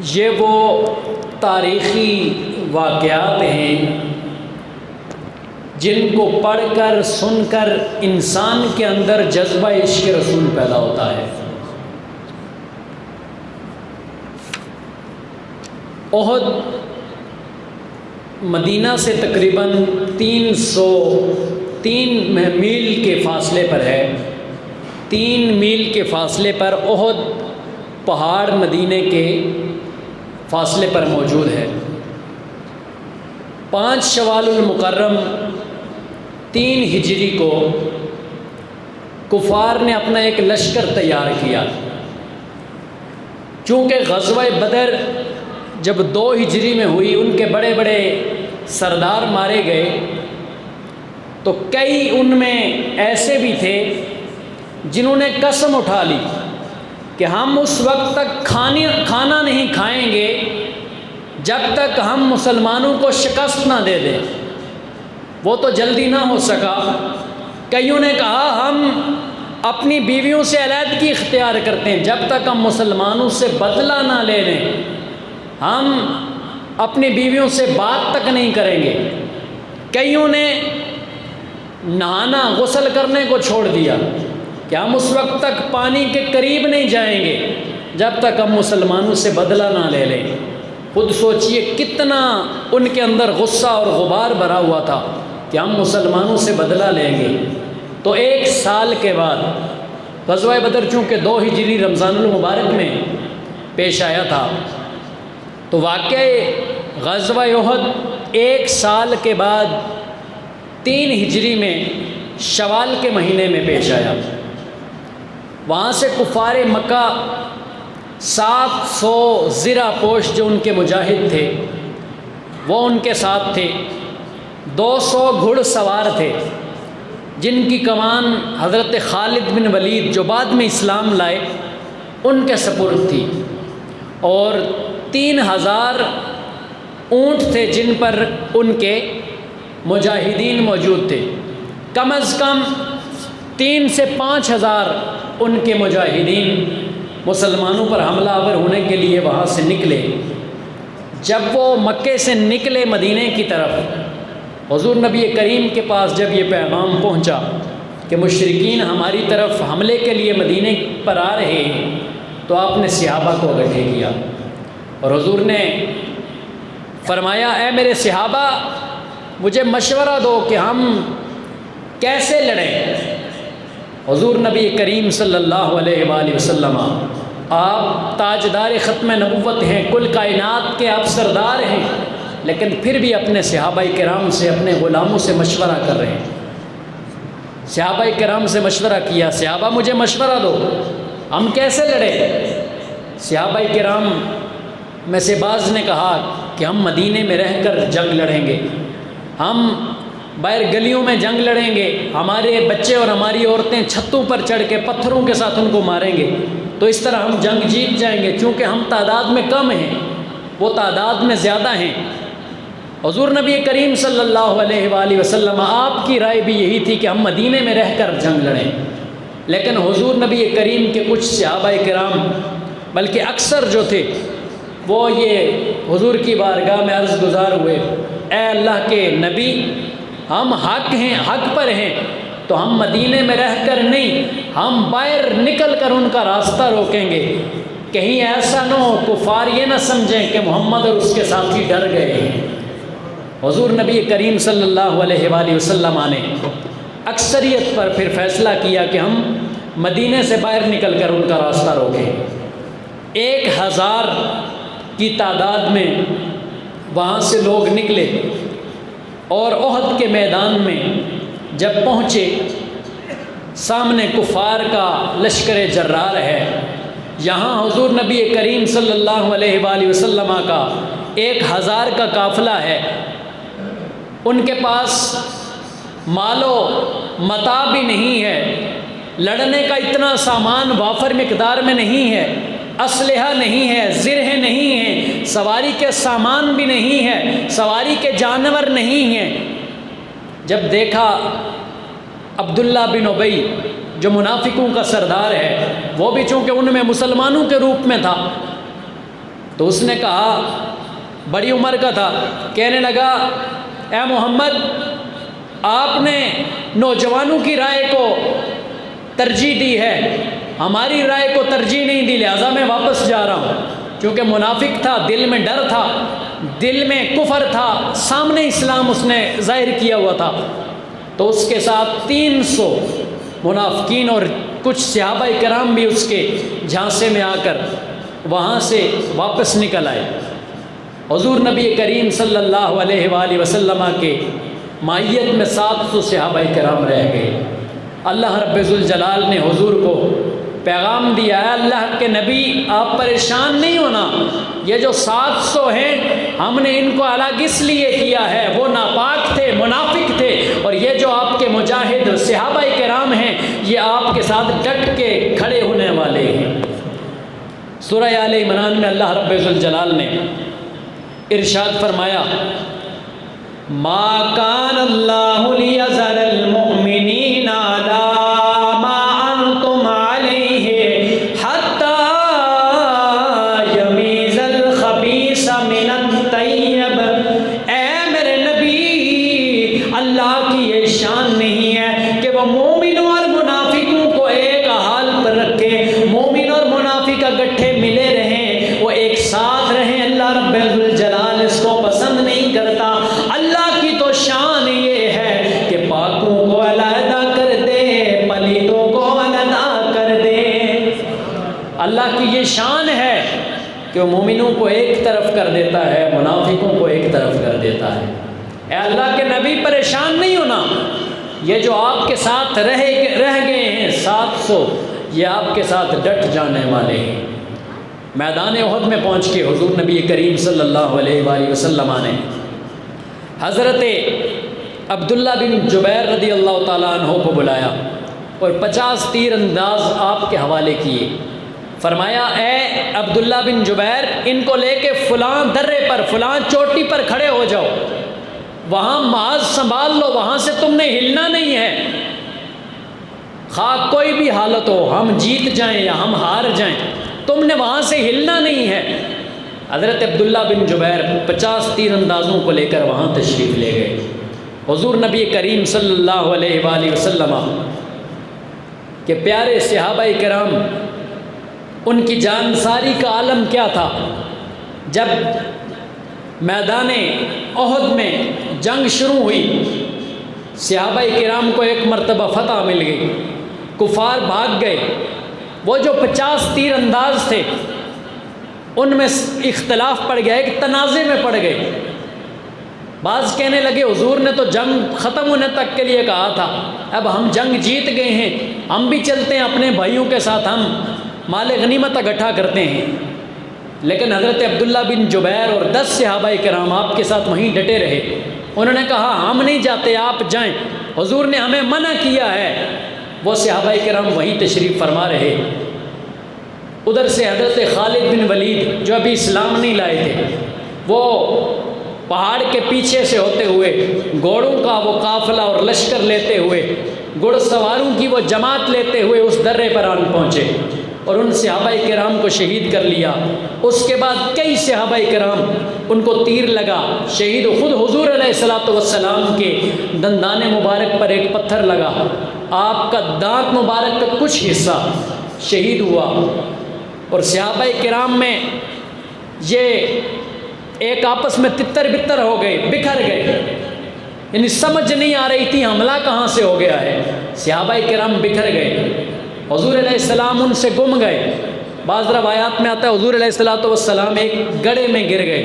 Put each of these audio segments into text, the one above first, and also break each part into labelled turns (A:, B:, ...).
A: یہ وہ تاریخی واقعات ہیں جن کو پڑھ کر سن کر انسان کے اندر جذبہ عشق رسول پیدا ہوتا ہے۔ احد مدینہ سے تقریباً 303 میل کے فاصلے پر ہے۔ 3 میل کے فاصلے پر احد پہاڑ مدینے کے فاصلے پر موجود ہے۔ 5 شوال المکرم 3 ہجری کو کفار نے اپنا ایک لشکر تیار کیا۔ چونکہ غزوہ بدر جب 2 ہجری میں ہوئی، ان کے بڑے بڑے سردار مارے گئے، تو کئی ان میں ایسے بھی تھے جنہوں نے قسم اٹھا لی کہ ہم اس وقت تک کھانا نہیں کھائیں گے جب تک ہم مسلمانوں کو شکست نہ دے دیں۔ وہ تو جلدی نہ ہو سکا۔ کئیوں نے کہا ہم اپنی بیویوں سے علیحدگی اختیار کرتے ہیں جب تک ہم مسلمانوں سے بدلہ نہ لے لیں، ہم اپنی بیویوں سے بات تک نہیں کریں گے۔ کئیوں نے نہانا غسل کرنے کو چھوڑ دیا کہ ہم اس وقت تک پانی کے قریب نہیں جائیں گے جب تک ہم مسلمانوں سے بدلہ نہ لے لیں۔ خود سوچئے کتنا ان کے اندر غصہ اور غبار بھرا ہوا تھا کہ ہم مسلمانوں سے بدلہ لیں گے۔ تو 1 سال کے بعد غزوہ بدر چونکہ 2 ہجری رمضان المبارک میں پیش آیا تھا، تو واقعہ غزوہ احد 1 سال کے بعد 3 ہجری میں شوال کے مہینے میں پیش آیا۔ وہاں سے کفار مکہ 700 زرہ پوش جو ان کے مجاہد تھے وہ ان کے ساتھ تھے۔ 200 گھڑ سوار تھے جن کی کمان حضرت خالد بن ولید جو بعد میں اسلام لائے ان کے سپرد تھی، اور 3000 اونٹ تھے جن پر ان کے مجاہدین موجود تھے۔ کم از کم 3 سے 5000 ان کے مجاہدین مسلمانوں پر حملہ آور ہونے کے لیے وہاں سے نکلے۔ جب وہ مکے سے نکلے مدینے کی طرف، حضور نبی کریم کے پاس جب یہ پیغام پہنچا کہ مشرکین ہماری طرف حملے کے لیے مدینے پر آ رہے ہیں، تو آپ نے صحابہ کو اکٹھے کیا اور حضور نے فرمایا اے میرے صحابہ، مجھے مشورہ دو کہ ہم کیسے لڑیں۔ حضور نبی کریم صلی اللہ علیہ وآلہ وسلم آپ تاجدار ختم نبوت ہیں، کل کائنات کے آپ سردار ہیں، لیکن پھر بھی اپنے صحابہ کرام سے، اپنے غلاموں سے مشورہ کر رہے ہیں۔ صحابہ کرام سے مشورہ کیا، صحابہ مجھے مشورہ دو، ہم کیسے لڑیں؟ صحابہ کرام میں سے بعض نے کہا کہ ہم مدینے میں رہ کر جنگ لڑیں گے، ہم باہر گلیوں میں جنگ لڑیں گے، ہمارے بچے اور ہماری عورتیں چھتوں پر چڑھ کے پتھروں کے ساتھ ان کو ماریں گے، تو اس طرح ہم جنگ جیت جائیں گے، چونکہ ہم تعداد میں کم ہیں، وہ تعداد میں زیادہ ہیں۔ حضور نبی کریم صلی اللہ علیہ وآلہ وسلم آپ کی رائے بھی یہی تھی کہ ہم مدینے میں رہ کر جنگ لڑیں، لیکن حضور نبی کریم کے کچھ صحابہ کرام بلکہ اکثر جو تھے وہ یہ حضور کی بارگاہ میں عرض گزار ہوئے، اے اللہ کے نبی، ہم حق ہیں، حق پر ہیں، تو ہم مدینے میں رہ کر نہیں، ہم باہر نکل کر ان کا راستہ روکیں گے، کہیں ایسا نہ ہو کفار یہ نہ سمجھیں کہ محمد اور اس کے ساتھی ڈر گئے ہیں۔ حضور نبی کریم صلی اللہ علیہ وآلہ وسلم نے اکثریت پر پھر فیصلہ کیا کہ ہم مدینے سے باہر نکل کر ان کا راستہ روکیں۔ 1000 کی تعداد میں وہاں سے لوگ نکلے اور احد کے میدان میں جب پہنچے، سامنے کفار کا لشکر جرار ہے، یہاں حضور نبی کریم صلی اللہ علیہ وآلہ وسلم کا 1000 کا قافلہ ہے، ان کے پاس مال و متاع بھی نہیں ہے، لڑنے کا اتنا سامان وافر مقدار میں نہیں ہے، اسلحہ نہیں ہے، زرہیں نہیں ہیں، سواری کے سامان بھی نہیں ہے، سواری کے جانور نہیں ہیں۔ جب دیکھا عبداللہ بن ابی جو منافقوں کا سردار ہے، وہ بھی چونکہ ان میں مسلمانوں کے روپ میں تھا، تو اس نے کہا، بڑی عمر کا تھا، کہنے لگا اے محمد، آپ نے نوجوانوں کی رائے کو ترجیح دی ہے، ہماری رائے کو ترجیح نہیں دی، لہذا میں واپس جا رہا ہوں۔ کیونکہ منافق تھا، دل میں ڈر تھا، دل میں کفر تھا، سامنے اسلام اس نے ظاہر کیا ہوا تھا۔ تو اس کے ساتھ 300 منافقین اور کچھ صحابہ کرام بھی اس کے جھانسے میں آ کر وہاں سے واپس نکل آئے۔ حضور نبی کریم صلی اللہ علیہ وآلہ وسلم کے مائیت میں 700 صحابہ کرام رہ گئے۔ اللہ رب ذوالجلال نے حضور کو پیغام دیا ہے، اللہ کے نبی آپ پریشان نہیں ہونا، یہ جو 700 ہیں ہم نے ان کو الگ اس لیے کیا ہے، وہ ناپاک تھے، منافق تھے، اور یہ جو آپ کے مجاہد صحابہ کرام ہیں یہ آپ کے ساتھ ڈٹ کے کھڑے ہونے والے ہیں۔ سورہ آل عمران میں اللہ رب ذوالجلال نے ارشاد فرمایا، ما کان اللہ لیذر المؤمنین علی ما انتم علیہ حتی یمیز الخبیث من الطیب۔ اے میرے نبی، اللہ کی یہ شان نہیں ہے کہ وہ مومنوں اور منافقوں کو ایک حال پر رکھے، مومن اور منافق اکٹھے ملے رہیں، وہ ایک ساتھ رہیں، اللہ رب الجلال اس کو پسند نہیں کرتا۔ اللہ کی تو شان یہ ہے کہ پاکوں کو علیحدہ کر دے، پلیتوں کو علیحدہ کر دے۔ اللہ کی یہ شان ہے کہ وہ مومنوں کو ایک طرف کر دیتا ہے، منافقوں کو ایک طرف کر دیتا ہے۔ اے اللہ کے نبی، پریشان نہیں ہونا، یہ جو آپ کے ساتھ رہ گئے ہیں 700، یہ آپ کے ساتھ ڈٹ جانے والے ہیں۔ میدان احد میں پہنچ کے حضور نبی کریم صلی اللہ علیہ وآلہ وسلم نے حضرت عبداللہ بن جبیر رضی اللہ تعالیٰ عنہ کو بلایا اور 50 تیر انداز آپ کے حوالے کیے۔ فرمایا، اے عبداللہ بن جبیر، ان کو لے کے فلاں درے پر، فلاں چوٹی پر کھڑے ہو جاؤ، وہاں محاذ سنبھال لو، وہاں سے تم نے ہلنا نہیں ہے، خواہ کوئی بھی حالت ہو، ہم جیت جائیں یا ہم ہار جائیں، تم نے وہاں سے ہلنا نہیں ہے۔ حضرت عبداللہ بن جبیر 50 تیر اندازوں کو لے کر وہاں تشریف لے گئے۔ حضور نبی کریم صلی اللہ علیہ وآلہ وسلم کے پیارے صحابہ کرام، ان کی جانساری کا عالم کیا تھا؟ جب میدان احد میں جنگ شروع ہوئی، صحابہ کرام کو ایک مرتبہ فتح مل گئی، کفار بھاگ گئے۔ وہ جو 50 تیر انداز تھے ان میں اختلاف پڑ گیا، ایک تنازع میں پڑ گئے۔ بعض کہنے لگے حضور نے تو جنگ ختم ہونے تک کے لیے کہا تھا، اب ہم جنگ جیت گئے ہیں، ہم بھی چلتے ہیں اپنے بھائیوں کے ساتھ، ہم مال غنیمت اکٹھا کرتے ہیں۔ لیکن حضرت عبداللہ بن جبیر اور 10 صحابہ کرام آپ کے ساتھ وہیں ڈٹے رہے۔ انہوں نے کہا، ہم نہیں جاتے، آپ جائیں، حضور نے ہمیں منع کیا ہے۔ وہ صحابہ کرام وہیں تشریف فرما رہے۔ ادھر سے حضرت خالد بن ولید جو ابھی اسلام نہیں لائے تھے، وہ پہاڑ کے پیچھے سے ہوتے ہوئے گھوڑوں کا وہ قافلہ اور لشکر لیتے ہوئے، گھڑ سواروں کی وہ جماعت لیتے ہوئے اس درے پر آن پہنچے اور ان صحابہ کرام کو شہید کر لیا۔ اس کے بعد کئی صحابہ کرام ان کو تیر لگا، شہید، خود حضور علیہ السلام کے دندان مبارک پر ایک پتھر لگا، آپ کا دانت مبارک کا کچھ حصہ شہید ہوا۔ اور صحابہ کرام میں یہ ایک آپس میں تتر بتر ہو گئے، بکھر گئے، یعنی سمجھ نہیں آ رہی تھی حملہ کہاں سے ہو گیا ہے۔ صحابہ کرام بکھر گئے، حضور علیہ السلام ان سے گم گئے۔ بعض روایات میں آتا ہے حضور علیہ السلام ایک گڑھے میں گر گئے،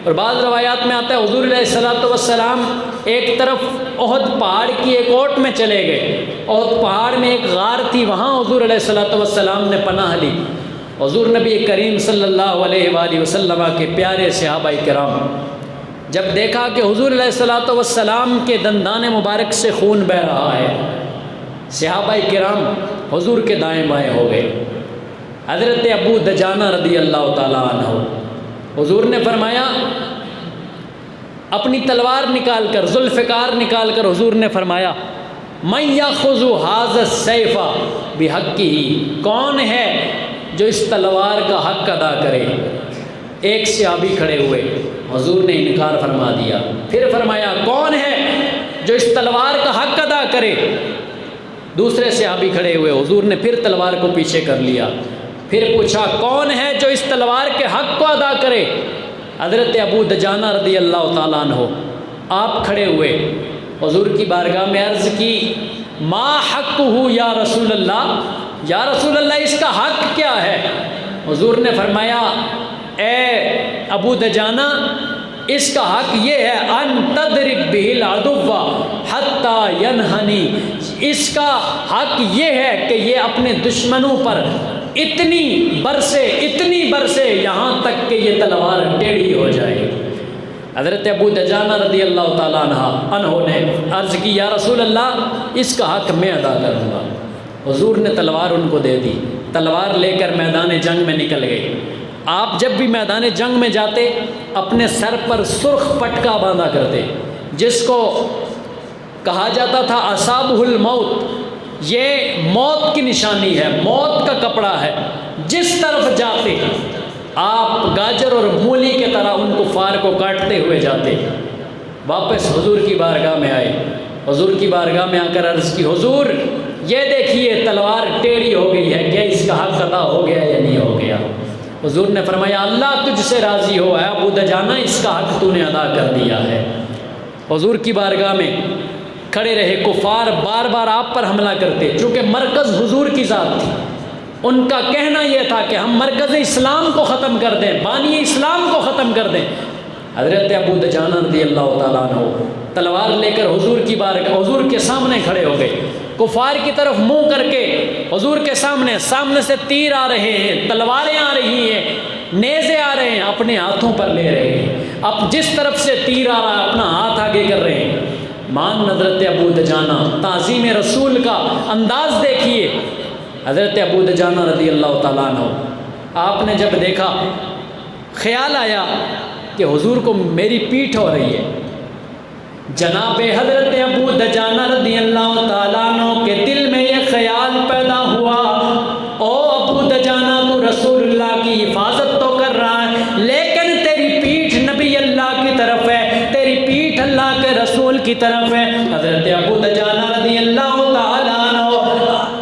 A: اور بعض روایات میں آتا ہے حضور علیہ السلام ایک طرف احد پہاڑ کی ایک اوٹ میں چلے گئے، احد پہاڑ میں ایک غار تھی، وہاں حضور علیہ السلام نے پناہ لی۔ حضور نبی کریم صلی اللہ علیہ وآلہ وسلم کے پیارے صحابہ کرام جب دیکھا کہ حضور علیہ السلام کے دندان مبارک سے خون بہہ رہا ہے، صحابہ کرام حضور کے دائیں بائیں ہو گئے۔ حضرت ابو دجانہ رضی اللہ تعالیٰ عنہ، حضور نے فرمایا، اپنی تلوار نکال کر، ذوالفقار نکال کر حضور نے فرمایا، من یاخذ ھذا السیف بحقہ، کون ہے جو اس تلوار کا حق ادا کرے؟ ایک صحابی کھڑے ہوئے، حضور نے انکار فرما دیا۔ پھر فرمایا کون ہے جو اس تلوار کا حق ادا کرے؟ دوسرے صحابی کھڑے ہوئے، حضور نے پھر تلوار کو پیچھے کر لیا۔ پھر پوچھا کون ہے جو اس تلوار کے حق کو ادا کرے؟ حضرت ابو دجانہ رضی اللہ تعالیٰ عنہ آپ کھڑے ہوئے، حضور کی بارگاہ میں عرض کی ما حقہ یا رسول اللہ، یا رسول اللہ اس کا حق کیا ہے؟ حضور نے فرمایا اے ابو دجانہ اس کا حق یہ ہے ان تضرب بہ العدو حتی ینحنی، اس کا حق یہ ہے کہ یہ اپنے دشمنوں پر اتنی برسے یہاں تک کہ یہ تلوار ٹیڑھی ہو جائے۔ حضرت ابو دجانہ رضی اللہ تعالیٰ عنہ نے عرض کی یا رسول اللہ اس کا حق میں ادا کروں گا۔ حضور نے تلوار ان کو دے دی، تلوار لے کر میدان جنگ میں نکل گئے۔ آپ جب بھی میدان جنگ میں جاتے اپنے سر پر سرخ پٹکا باندھا کرتے، جس کو کہا جاتا تھا اصابہ الموت، یہ موت کی نشانی ہے، موت کا کپڑا ہے۔ جس طرف جاتے آپ گاجر اور مولی کے طرح ان کفار کو کاٹتے ہوئے جاتے۔ واپس حضور کی بارگاہ میں آئے، حضور کی بارگاہ میں آ کر عرض کی حضور یہ دیکھیے تلوار ٹیڑھی ہو گئی ہے، کیا اس کا حق ادا ہو گیا یا نہیں ہو گیا؟ حضور نے فرمایا اللہ تجھ سے راضی ہو اے ابو دجانہ، اس کا حق تو نے ادا کر دیا ہے۔ حضور کی بارگاہ میں کھڑے رہے، کفار بار بار آپ پر حملہ کرتے، چونکہ مرکز حضور کی ذات تھی۔ ان کا کہنا یہ تھا کہ ہم مرکز اسلام کو ختم کر دیں، بانی اسلام کو ختم کر دیں۔ حضرت ابو دجانہ رضی اللہ تعالیٰ عنہ تلوار لے کر حضور کی بارگاہ، حضور کے سامنے کھڑے ہو گئے، کفار کی طرف منہ کر کے حضور کے سامنے سے تیر آ رہے ہیں، تلواریں آ رہی ہیں، نیزے آ رہے ہیں، اپنے ہاتھوں پر لے رہے ہیں۔ اب جس طرف سے تیر آ رہا ہے اپنا ہاتھ آگے کر رہے ہیں۔ مان حضرت ابو دجانہ، تعظیم رسول کا انداز دیکھیے۔ حضرت ابو دجانہ رضی اللہ تعالیٰ عنہ آپ نے جب دیکھا، خیال آیا کہ حضور کو میری پیٹھ ہو رہی ہے۔ جناب حضرت ابو دجانہ رضی اللہ تعالیٰ عنہ کے دل میں یہ خیال پیدا ہوا، او ابو دجانہ تو رسول اللہ کی حفاظت تو کر رہا ہے، لیکن تیری پیٹھ نبی اللہ کی طرف ہے، تیری پیٹھ اللہ کے رسول کی طرف ہے۔ حضرت ابو دجانہ رضی اللہ تعالیٰ عنہ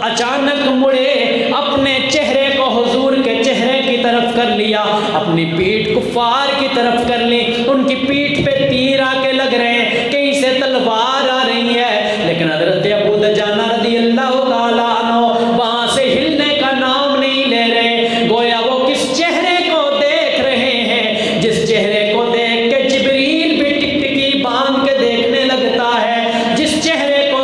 A: اچانک مڑے، اپنے چہرے کو حضور کے چہرے کی طرف کر لیا، اپنی پیٹھ کفار کی طرف کر لی۔ ان کی پیٹھ پہ تیر آ کے لگ رہے ہیں، کہیں سے تلوار آ رہی ہے، لیکن حضرت ابو دجانہ رضی اللہ تعالیٰ عنہ وہاں سے ہلنے کا نام نہیں لے رہے۔ گویا وہ کس چہرے کو دیکھ رہے ہیں، جس چہرے کو دیکھ کے جبریل بھی ٹکٹکی باندھ کے دیکھنے لگتا ہے، جس چہرے کو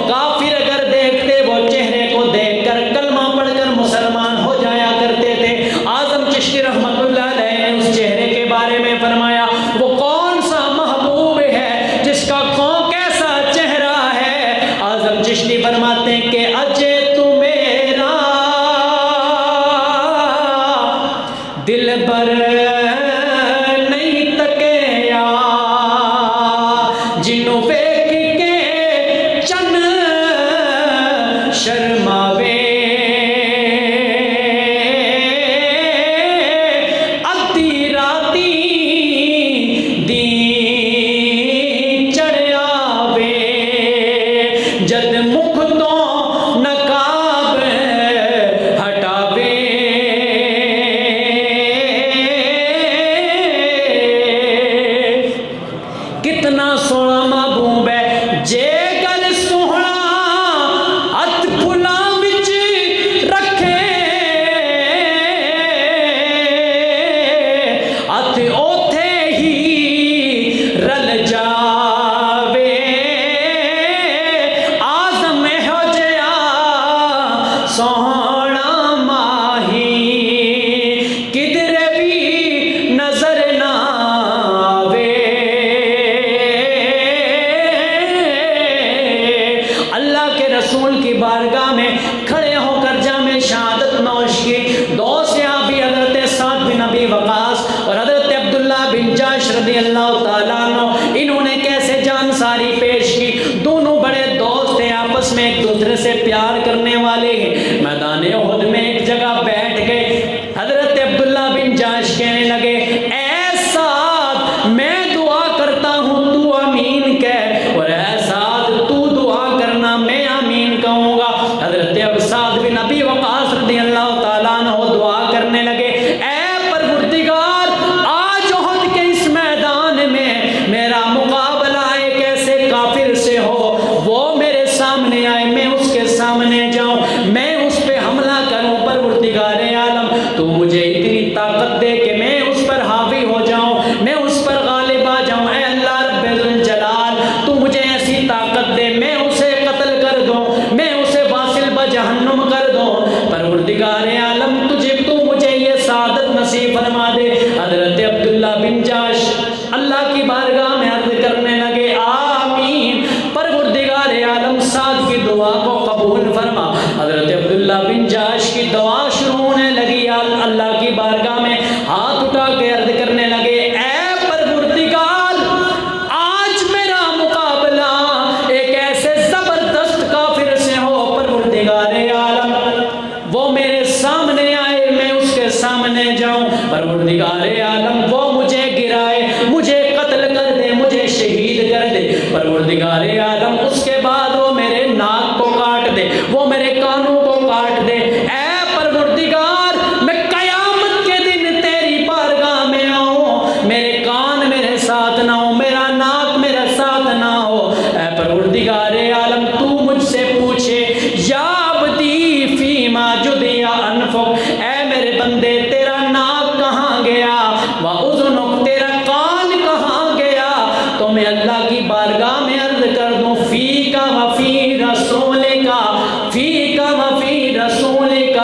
A: کافر اگر دیکھتے وہ چہرے کو دیکھ کر کلمہ پڑھ کر مسلمان ہو جایا کرتے تھے۔ اعظم چشتی رحمۃ اللہ علیہ نے اس چہرے کے بارے میں فرمایا وہ کون سا محبوب ہے جس کا کون کیسا چہرہ ہے؟ اعظم چشتی فرماتے ہیں کہ اجے تو میرا دل بر نہیں تکیا، جنوں ویکھ کے چن شرماوے، ادھی راتی دی چڑھیاوے، جد مکھ تو نقاب ہٹاوے، کتنا سونا محبوب ہے جے گل سوہنا ہاتھ پھلاں وچ رکھے، ہاتھ اوتھے ہی رل جاوے، اعظم ہو جیا سوہنا ماہی کدھر بھی نظر نہ آوے۔ اللہ کے رسول کی بارگاہ میں کھڑے ہو کر جام شہادت نوش کی دو صحابی، حضرت سعد بن ابی وقاص اور حضرت عبداللہ بن جحش رضی اللہ تعالیٰ عنہ، انہوں نے کیسے جان ساری پیش کی۔ دونوں بڑے دوست ہیں، آپس میں ایک دوسرے سے پیار کرنے والے ہیں۔ میدان احد میں ایک جگہ بیٹھ گئے، حضرت عبداللہ بن جحش کہنے لگے طاقت دے کہ میں اس پر حاوی ہو جاؤں، میں اس پر غالب آ جاؤں۔ اے اللہ رب ذوالجلال تو مجھے ایسی طاقت دے میں اسے قتل کر دوں، میں اسے واصل بجہنم کر دوں۔ پروردگار عالم تجھے تو مجھے یہ سعادت نصیب فرما دے۔ حضرت عبداللہ بن جاش اللہ کی بارگاہ میں عرض کرنے لگے آمین، پروردگار عالم سعد کی دعا کو قبول فرما۔ حضرت عبداللہ بن جاش کی دعا شروع ہونے لگی، اللہ کی بارگاہ میں ہاتھ اٹھا کے عرض کرنے لگے اے پروردگار آج میرا مقابلہ ایک ایسے زبردست کافر سے ہو، پروردگار عالم وہ میرے سامنے آئے میں اس کے سامنے جاؤں، پروردگار عالم وہ مجھے گرائے، مجھے قتل کر دے، مجھے شہید کر دے، پروردگار عالم اس کے بعد وہ میرے ناک کو کاٹ دے، وہ میرے کانوں کو کاٹ دے۔ اے پروردگار میں قیامت کے دن تیری بارگاہ میں آؤں، میرے کان میرے ساتھ نہ ہو، میرا ناک میرے ساتھ نہ ہو۔ اے پروردگار عالم تو مجھ سے پوچھے یا عبدی فیما جدیا انفق، اے میرے بندے تیرا ناک کہاں گیا، وَأُذُنُكَ تیرا کان کہاں گیا، تو میں اللہ کی بارگاہ میں عرض کر دوں فیک وفی رسولک، فیک وفی رسولک،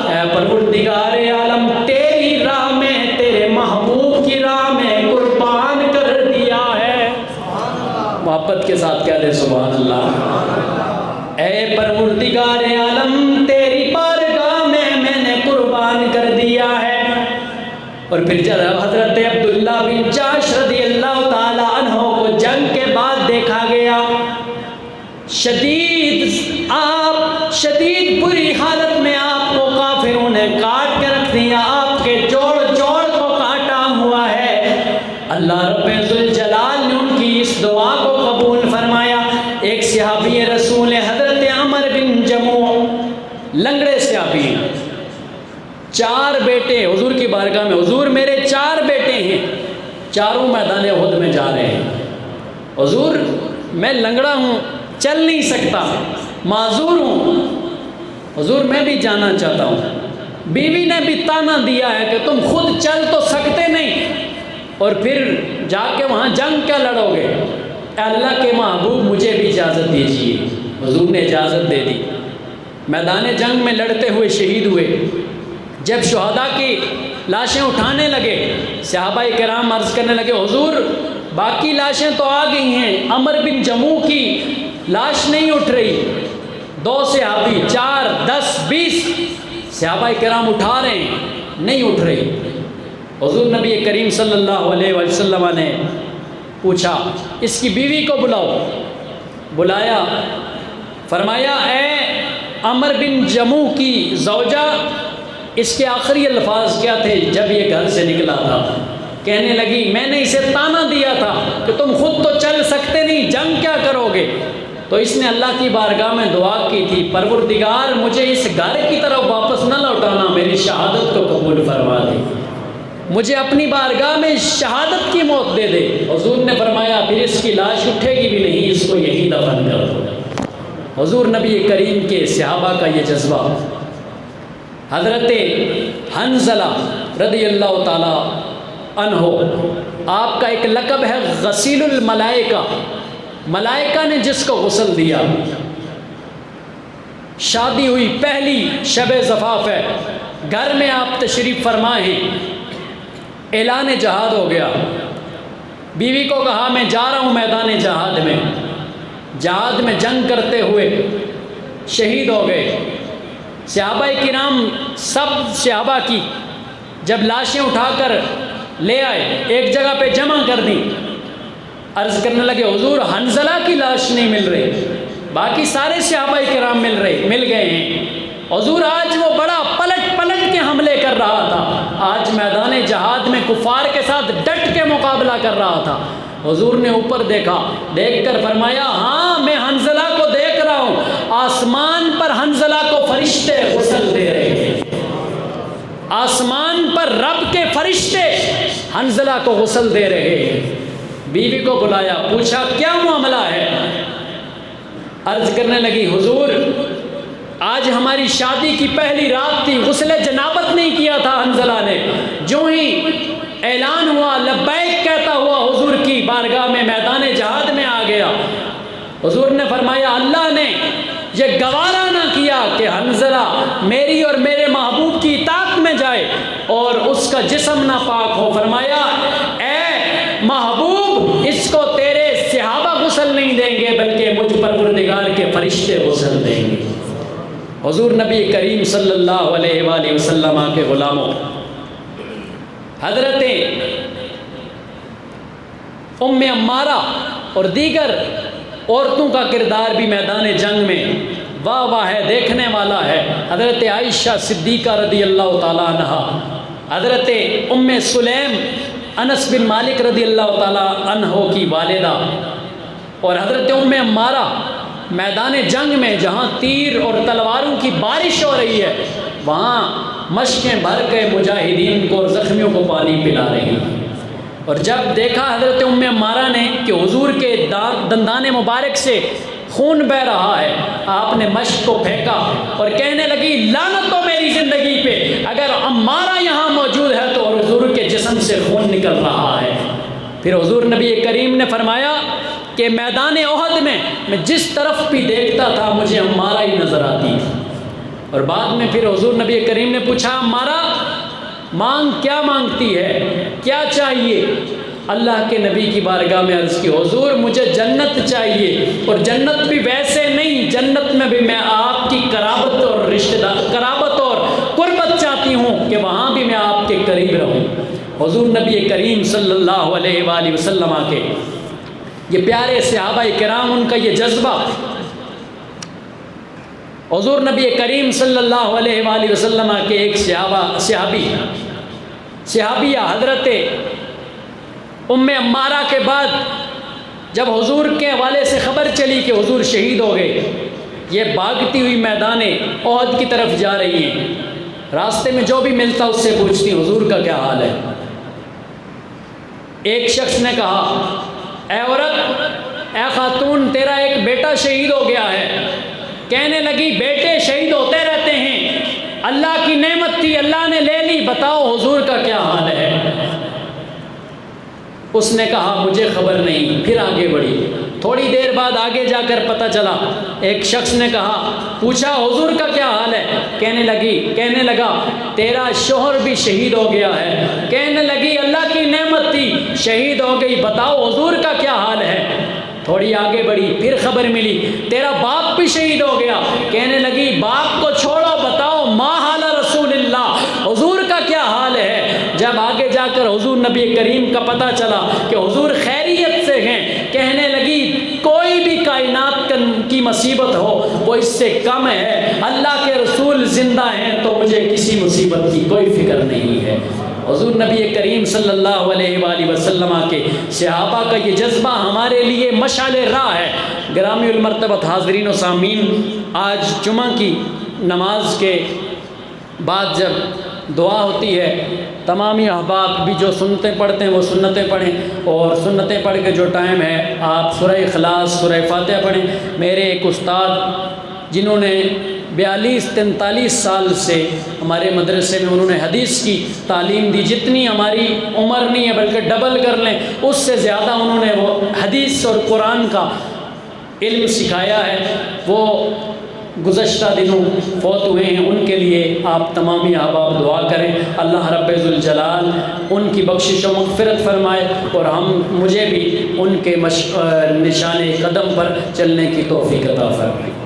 A: اے پروردگار عالم تیری راہ میں تیرے محبوب کی راہ میں قربان کر دیا ہے۔ محبت کے ساتھ کہہ دے سبحان اللہ۔ اے پروردگار عالم تیری بارگاہ میں نے قربان کر دیا ہے۔ اور پھر جب حضرت عبداللہ بن جاش رضی اللہ تعالی عنہ کو جنگ کے بعد دیکھا گیا، شدید بری حالت میں آپ کو کافروں نے کاٹ کے رکھ دیا، آپ کے جوڑ جوڑ کو کاٹا ہوا ہے۔ اللہ رب ذوالجلال نے ان کی اس دعا کو قبول فرمایا۔ ایک صحابی رسول حضرت عمر بن جموع، لنگڑے صحابی، 4 بیٹے حضور کی بارگاہ میں، حضور میرے 4 بیٹے ہیں، چاروں میدان احد میں جا رہے ہیں، حضور میں لنگڑا ہوں چل نہیں سکتا، معذور ہوں، حضور میں بھی جانا چاہتا ہوں۔ بیوی نے بھی تانا دیا ہے کہ تم خود چل تو سکتے نہیں اور پھر جا کے وہاں جنگ کیا لڑو گے، اے اللہ کے محبوب مجھے بھی اجازت دیجیے۔ حضور نے اجازت دے دی، میدان جنگ میں لڑتے ہوئے شہید ہوئے۔ جب شہداء کی لاشیں اٹھانے لگے، صحابہ کرام عرض کرنے لگے حضور باقی لاشیں تو آ گئی ہیں، عمر بن جموع کی لاش نہیں اٹھ رہی۔ 2 صحابی، 4، 10، 20 صحابہ کرام اٹھا رہے ہیں، نہیں اٹھ رہی۔ حضور نبی کریم صلی اللہ علیہ وسلم نے پوچھا اس کی بیوی کو بلاؤ، بلایا، فرمایا اے عمر بن جموع کی زوجہ، اس کے آخری الفاظ کیا تھے جب یہ گھر سے نکلا تھا؟ کہنے لگی میں نے اسے تانا دیا تھا کہ تم خود تو چل سکتے نہیں، جنگ کیا کرو گے؟ تو اس نے اللہ کی بارگاہ میں دعا کی تھی پروردگار مجھے اس گھر کی طرف واپس نہ لوٹانا، میری شہادت کو قبول فرما دے، مجھے اپنی بارگاہ میں شہادت کی موت دے دے۔ حضور نے فرمایا پھر اس کی لاش اٹھے گی بھی نہیں، اس کو یہی دفن کر دو۔ حضور نبی کریم کے صحابہ کا یہ جذبہ۔ حضرت حنظلہ رضی اللہ تعالی عنہ، آپ کا ایک لقب ہے غسیل الملائکہ، ملائکہ نے جس کو غسل دیا۔ شادی ہوئی، پہلی شب زفاف ہے، گھر میں آپ تشریف فرما ہیں، اعلان جہاد ہو گیا، بیوی کو کہا میں جا رہا ہوں میدان جہاد میں، جہاد میں جنگ کرتے ہوئے شہید ہو گئے۔ صحابہ کرام سب صحابہ کی جب لاشیں اٹھا کر لے آئے، ایک جگہ پہ جمع کر دی، عرض کرنے لگے حضور حنظلہ کی لاش نہیں مل رہی، باقی سارے صحابہ کرام مل گئے ہیں۔ حضور آج وہ بڑا پلٹ پلٹ کے حملے کر رہا تھا، آج میدان جہاد میں کفار کے ساتھ ڈٹ کے مقابلہ کر رہا تھا۔ حضور نے اوپر دیکھا، دیکھ کر فرمایا ہاں میں حنظلہ کو دیکھ رہا ہوں، آسمان پر حنظلہ کو فرشتے غسل دے رہے ہیں، آسمان پر رب کے فرشتے حنظلہ کو غسل دے رہے ہیں۔ بیوی کو بلایا، پوچھا کیا معاملہ ہے؟ عرض کرنے لگی حضور آج ہماری شادی کی پہلی رات تھی، غسل جنابت نہیں کیا تھا حنظلہ نے، جو ہی اعلان ہوا لبیک کہتا ہوا حضور کی بارگاہ میں میدان جہاد میں آ گیا۔ حضور نے فرمایا اللہ نے یہ گوارا نہ کیا کہ حنظلہ میری اور میرے محبوب کی اطاعت میں جائے اور اس کا جسم نہ پاک ہو۔ فرمایا اے محبوب اس کو تیرے صحابہ غسل نہیں دیں گے بلکہ مجھ پروردگار کے فرشتے غسل دیں گے۔ حضور نبی کریم صلی اللہ علیہ وآلہ وسلم کے غلاموں، حضرت ام عمارہ اور دیگر عورتوں کا کردار بھی میدان جنگ میں واہ واہ ہے، دیکھنے والا ہے۔ حضرت عائشہ صدیقہ رضی اللہ تعالیٰ عنہ، حضرت ام سلیم انس بن مالک رضی اللہ تعالیٰ عنہ کی والدہ، اور حضرت ام عمارہ میدان جنگ میں جہاں تیر اور تلواروں کی بارش ہو رہی ہے وہاں مشقیں بھر کے مجاہدین کو اور زخمیوں کو پانی پلا رہی ہیں۔ اور جب دیکھا حضرت ام عمارہ نے کہ حضور کے دندان مبارک سے خون بہ رہا ہے، آپ نے مشق کو پھینکا اور کہنے لگی لعنت ہو میری زندگی پہ، اگر عمارہ یہاں موجود ہے تو حضور کے جسم سے خون نکل رہا ہے۔ پھر حضور نبی کریم نے فرمایا کہ میدان احد میں جس طرف بھی دیکھتا تھا مجھے عمارہ ہی نظر آتی تھی۔ اور بعد میں پھر حضور نبی کریم نے پوچھا عمارہ مانگ کیا مانگتی ہے، کیا چاہیے؟ اللہ کے نبی کی بارگاہ میں عرض کی حضور مجھے جنت چاہیے، اور جنت بھی ویسے نہیں، جنت میں بھی میں آپ کی قرابت اور رشتہ دار قرابت اور قربت چاہتی ہوں کہ وہاں بھی میں آپ کے قریب رہوں۔ حضور نبی کریم صلی اللہ علیہ وآلہ وسلم کے یہ پیارے صحابہ کرام، ان کا یہ جذبہ، حضور نبی کریم صلی اللہ علیہ وآلہ وسلم کے ایک صحابیہ حضرت ام عمارہ کے بعد جب حضور کے حوالے سے خبر چلی کہ حضور شہید ہو گئے، یہ بھاگتی ہوئی میدان احد کی طرف جا رہی ہیں، راستے میں جو بھی ملتا اس سے پوچھتی حضور کا کیا حال ہے۔ ایک شخص نے کہا اے عورت، اے خاتون، تیرا ایک بیٹا شہید ہو گیا ہے۔ کہنے لگی بیٹے شہید ہوتے رہتے ہیں، اللہ کی نعمت تھی اللہ نے لے لی، بتاؤ حضور کا کیا حال ہے۔ اس نے کہا مجھے خبر نہیں، پھر آگے بڑھی۔ تھوڑی دیر بعد آگے جا کر پتہ چلا، ایک شخص نے کہا پوچھا حضور کا کیا حال ہے؟ کہنے لگا تیرا شوہر بھی شہید ہو گیا ہے۔ کہنے لگی اللہ کی نعمت تھی شہید ہو گئی، بتاؤ حضور کا کیا حال ہے۔ تھوڑی آگے بڑھی، پھر خبر ملی تیرا باپ بھی شہید ہو گیا۔ کہنے لگی باپ کو چھوڑو، بتاؤ ما حال رسول اللہ، حضور کا کیا حال ہے۔ جب آگے جا کر حضور نبی کریم کا پتہ چلا کہ حضور خیریت سے ہیں، کہنے لگی کوئی بھی کائنات کی مصیبت ہو وہ اس سے کم ہے، اللہ کے رسول زندہ ہیں تو مجھے کسی مصیبت کی کوئی فکر نہیں ہے۔ حضور نبی کریم صلی اللہ علیہ وآلہ وسلم کے صحابہ کا یہ جذبہ ہمارے لیے مشعل راہ ہے۔ گرامی المرتبت حاضرین و سامعین، آج جمعہ کی نماز کے بعد جب دعا ہوتی ہے، تمامی احباب بھی جو سنتیں پڑھتے ہیں وہ سنتیں پڑھیں، اور سنتیں پڑھ کے جو ٹائم ہے آپ سورہ اخلاص سورہ فاتحہ پڑھیں۔ میرے ایک استاد جنہوں نے 42-43 سال سے ہمارے مدرسے میں انہوں نے حدیث کی تعلیم دی، جتنی ہماری عمر نہیں ہے بلکہ ڈبل کر لیں اس سے زیادہ انہوں نے وہ حدیث اور قرآن کا علم سکھایا ہے، وہ گزشتہ دنوں فوت ہوئے ہیں۔ ان کے لیے آپ تمامی احباب دعا کریں، اللہ رب ذوالجلال ان کی بخشش و مغفرت فرمائے اور مجھے بھی ان کے نشان قدم پر چلنے کی توفیق عطا فرمائے۔